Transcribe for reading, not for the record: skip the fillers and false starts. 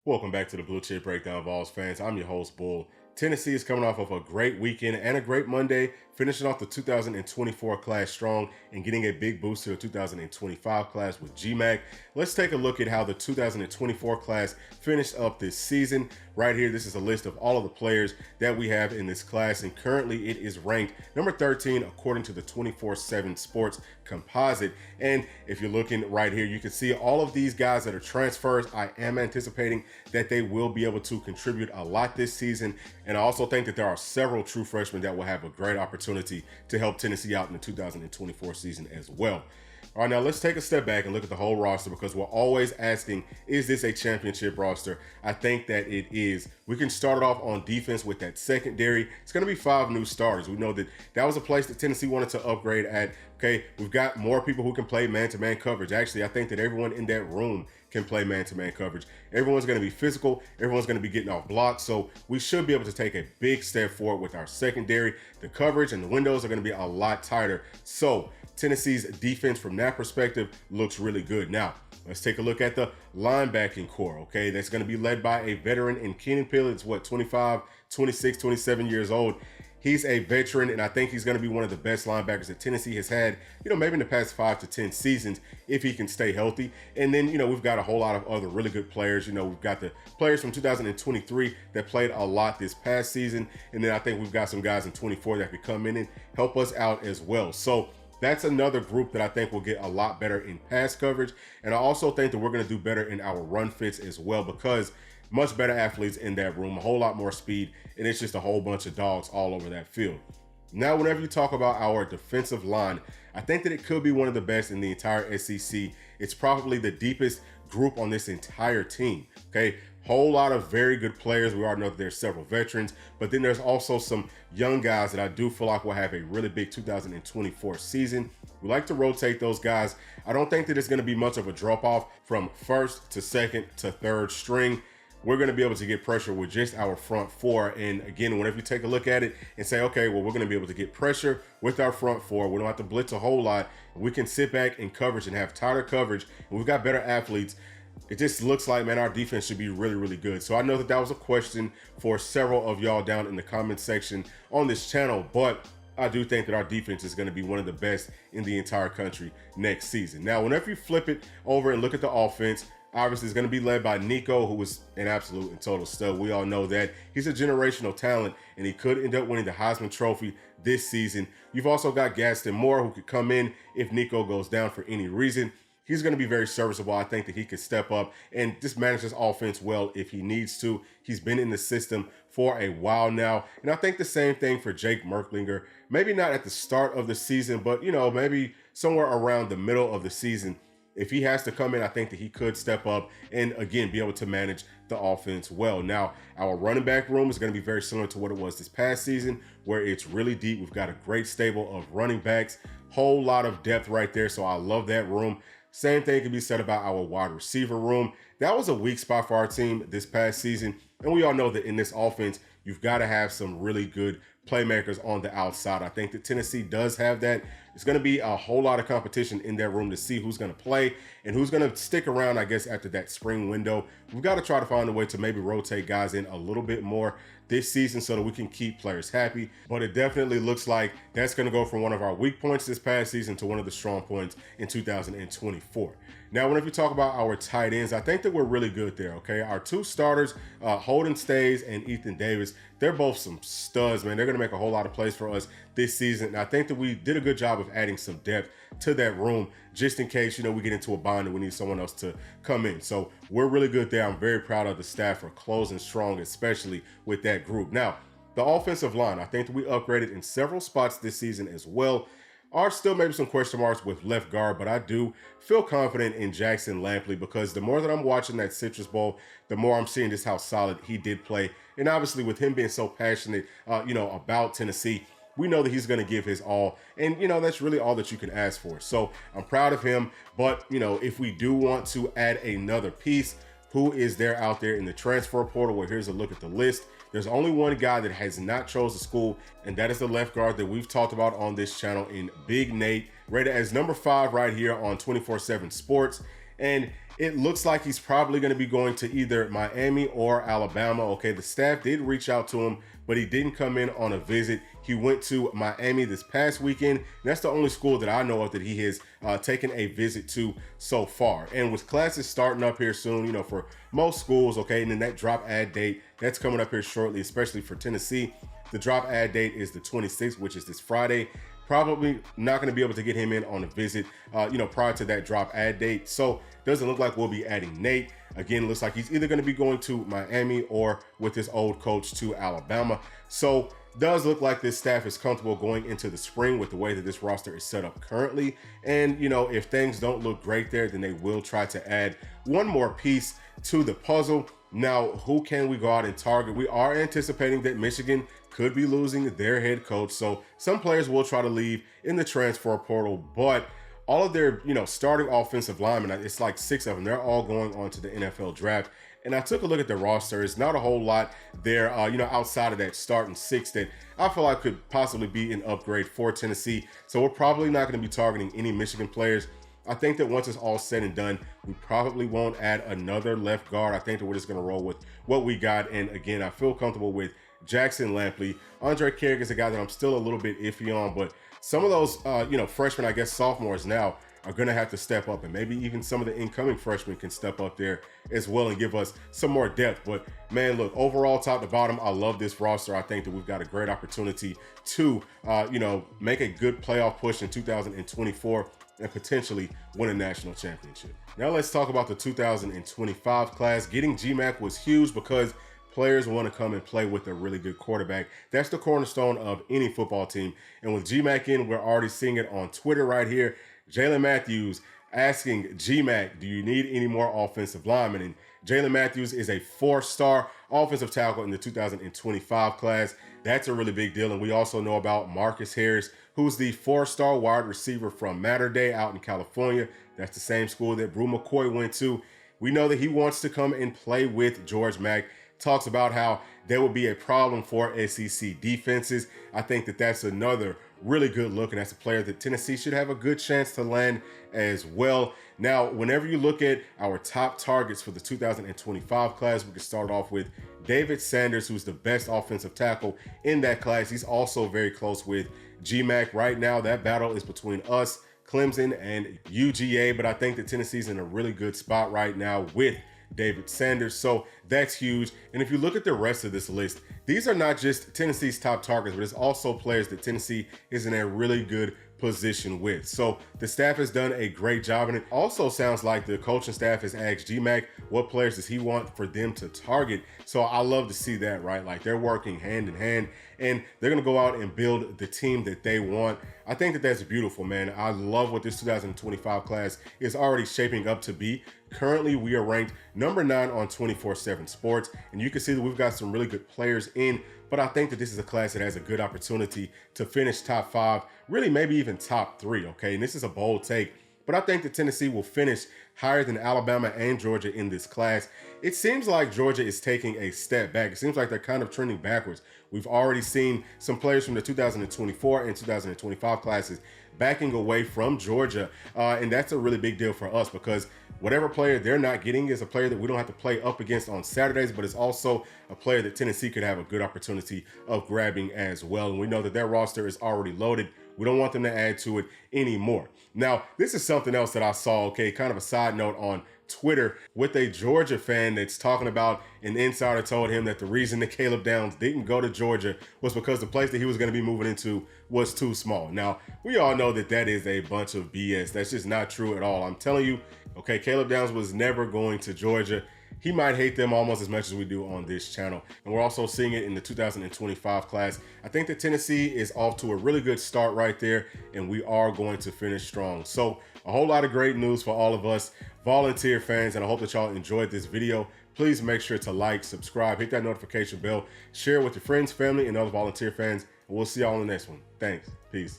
Welcome back to the Bluechip Breakdown, Vols fans. I'm your host, Bull. Tennessee is coming off of a great weekend and a great Monday, finishing off the 2024 class strong and getting a big boost to the 2025 class with GMAC. Let's take a look at how the 2024 class finished up this season. Right here, this is a list of all of the players that we have in this class, and currently it is ranked number 13 according to the 24/7 Sports Composite. And if you're looking right here, you can see all of these guys that are transfers. I am anticipating that they will be able to contribute a lot this season. And I also think that there are several true freshmen that will have a great opportunity to help Tennessee out in the 2024 season as well. All right, now let's take a step back and look at the whole roster, because we're always asking, is this a championship roster? I think that it is. We can start it off on defense with that secondary. It's going to be 5 new starters. We know that that was a place that Tennessee wanted to upgrade at. Okay, we've got more people who can play man-to-man coverage. Actually, I think that everyone in that room can play man-to-man coverage. Everyone's going to be physical. Everyone's going to be getting off blocks. So we should be able to take a big step forward with our secondary. The coverage and the windows are going to be a lot tighter. So Tennessee's defense from that perspective looks really good. Now, let's take a look at the linebacking core, okay? That's going to be led by a veteran in Keenan Pillard's, 25, 26, 27 years old. He's a veteran, and I think he's going to be one of the best linebackers that Tennessee has had, maybe in the past 5 to 10 seasons, if he can stay healthy. And then, we've got a whole lot of other really good players. We've got the players from 2023 that played a lot this past season. And then I think we've got some guys in 24 that could come in and help us out as well. So that's another group that I think will get a lot better in pass coverage. And I also think that we're going to do better in our run fits as well, because much better athletes in that room, a whole lot more speed, and it's just a whole bunch of dogs all over that field. Now, whenever you talk about our defensive line, I think that it could be one of the best in the entire SEC. It's probably the deepest group on this entire team, okay? Whole lot of very good players. We already know that there's several veterans, but then there's also some young guys that I do feel like will have a really big 2024 season. We like to rotate those guys. I don't think that it's going to be much of a drop-off from first to second to third string. We're going to be able to get pressure with just our front four. And again, whenever you take a look at it and say, okay, well, we're going to be able to get pressure with our front four. We don't have to blitz a whole lot. We can sit back in coverage and have tighter coverage. And we've got better athletes. It just looks like, man, our defense should be really, really good. So I know that that was a question for several of y'all down in the comment section on this channel, but I do think that our defense is going to be one of the best in the entire country next season. Now, whenever you flip it over and look at the offense, obviously, it's going to be led by Nico, who was an absolute and total stud. We all know that. He's a generational talent, and he could end up winning the Heisman Trophy this season. You've also got Gaston Moore, who could come in if Nico goes down for any reason. He's going to be very serviceable. I think that he could step up and just manage his offense well if he needs to. He's been in the system for a while now. And I think the same thing for Jake Merklinger. Maybe not at the start of the season, but, maybe somewhere around the middle of the season. If he has to come in, I think that he could step up and, again, be able to manage the offense well. Now, our running back room is going to be very similar to what it was this past season, where it's really deep. We've got a great stable of running backs, whole lot of depth right there, so I love that room. Same thing can be said about our wide receiver room. That was a weak spot for our team this past season, and we all know that in this offense, you've got to have some really good playmakers on the outside. I think that Tennessee does have that. It's going to be a whole lot of competition in that room to see who's going to play and who's going to stick around, I guess, after that spring window. We've got to try to find a way to maybe rotate guys in a little bit more this season so that we can keep players happy. But it definitely looks like that's going to go from one of our weak points this past season to one of the strong points in 2024. Now, whenever you talk about our tight ends, I think that we're really good there, okay? Our 2 starters, Holden Stays and Ethan Davis, they're both some studs, man. They're going to make a whole lot of plays for us this season. And I think that we did a good job of adding some depth to that room just in case, we get into a bind and we need someone else to come in. So we're really good there. I'm very proud of the staff for closing strong, especially with that group. Now, the offensive line, I think that we upgraded in several spots this season as well. Are still maybe some question marks with left guard, but I do feel confident in Jackson Lampley, because the more that I'm watching that Citrus Bowl, the more I'm seeing just how solid he did play. And obviously with him being so passionate, about Tennessee, we know that he's going to give his all. And, that's really all that you can ask for. So I'm proud of him. But, if we do want to add another piece, who is there out there in the transfer portal? Well, here's a look at the list. There's only one guy that has not chose the school, and that is the left guard that we've talked about on this channel in Big Nate, rated as number 5 right here on 24/7 Sports. And it looks like he's probably going to be going to either Miami or Alabama. Okay, the staff did reach out to him, but he didn't come in on a visit. He went to Miami this past weekend. And that's the only school that I know of that he has taken a visit to so far. And with classes starting up here soon, you know, for most schools, okay, and then that drop ad date, that's coming up here shortly, especially for Tennessee. The drop ad date is the 26th, which is this Friday. Probably not going to be able to get him in on a visit, you know, prior to that drop ad date. So doesn't look like we'll be adding Nate. Again, looks like he's either going to be going to Miami or with his old coach to Alabama. So does look like this staff is comfortable going into the spring with the way that this roster is set up currently. And, you know, if things don't look great there, then they will try to add one more piece to the puzzle. Now, who can we go out and target? We are anticipating that Michigan could be losing their head coach. So some players will try to leave in the transfer portal, but all of their, you know, starting offensive linemen, it's like 6 of them, they're all going on to the NFL draft. And I took a look at the roster. It's not a whole lot there, you know, outside of that starting 6 that I feel like could possibly be an upgrade for Tennessee. So we're probably not going to be targeting any Michigan players. I think that once it's all said and done, we probably won't add another left guard. I think that we're just going to roll with what we got. And again, I feel comfortable with Jackson Lampley. Andre Carrick is a guy that I'm still a little bit iffy on, but some of those, you know, freshmen, I guess sophomores now, are going to have to step up, and maybe even some of the incoming freshmen can step up there as well and give us some more depth. But man, look, overall, top to bottom, I love this roster. I think that we've got a great opportunity to, you know, make a good playoff push in 2024 and potentially win a national championship. Now let's talk about the 2025 class. Getting GMAC was huge because players want to come and play with a really good quarterback. That's the cornerstone of any football team. And with GMAC in, we're already seeing it on Twitter right here. Jalen Matthews asking GMAC, do you need any more offensive linemen? And Jalen Matthews is a 4-star offensive tackle in the 2025 class. That's a really big deal. And we also know about Marcus Harris, who's the 4-star wide receiver from Mater Dei out in California. That's the same school that Brew McCoy went to. We know that he wants to come and play with George Mack. Talks about how there would be a problem for SEC defenses. I think that that's another really good look, and that's a player that Tennessee should have a good chance to land as well. Now, whenever you look at our top targets for the 2025 class, we can start off with David Sanders, who's the best offensive tackle in that class. He's also very close with GMAC. Right now, that battle is between us, Clemson, and UGA, but I think that Tennessee's in a really good spot right now with David Sanders. So that's huge. And if you look at the rest of this list, these are not just Tennessee's top targets, but it's also players that Tennessee is in a really good position with. So the staff has done a great job, and it also sounds like the coaching staff has asked GMAC what players does he want for them to target. So I love to see that, right? Like they're working hand in hand, and they're going to go out and build the team that they want. I think that that's beautiful, man. I love what this 2025 class is already shaping up to be. Currently, we are ranked number 9 on 24/7 Sports, and you can see that we've got some really good players in, but I think that this is a class that has a good opportunity to finish top 5, really maybe even top 3, okay? And this is a bold take, but I think that Tennessee will finish higher than Alabama and Georgia in this class. It seems like Georgia is taking a step back. It seems like they're kind of trending backwards. We've already seen some players from the 2024 and 2025 classes backing away from Georgia, and that's a really big deal for us because whatever player they're not getting is a player that we don't have to play up against on Saturdays, but it's also a player that Tennessee could have a good opportunity of grabbing as well. And we know that their roster is already loaded. We don't want them to add to it anymore. Now, this is something else that I saw, okay, kind of a side note on Twitter with a Georgia fan that's talking about an insider told him that the reason that Caleb Downs didn't go to Georgia was because the place that he was going to be moving into was too small. Now, we all know that that is a bunch of BS. That's just not true at all. I'm telling you, okay, Caleb Downs was never going to Georgia. He might hate them almost as much as we do on this channel. And we're also seeing it in the 2025 class. I think that Tennessee is off to a really good start right there, and we are going to finish strong. So a whole lot of great news for all of us volunteer fans, and I hope that y'all enjoyed this video. Please make sure to like, subscribe, hit that notification bell, share with your friends, family, and other volunteer fans, and we'll see y'all on the next one. Thanks. Peace.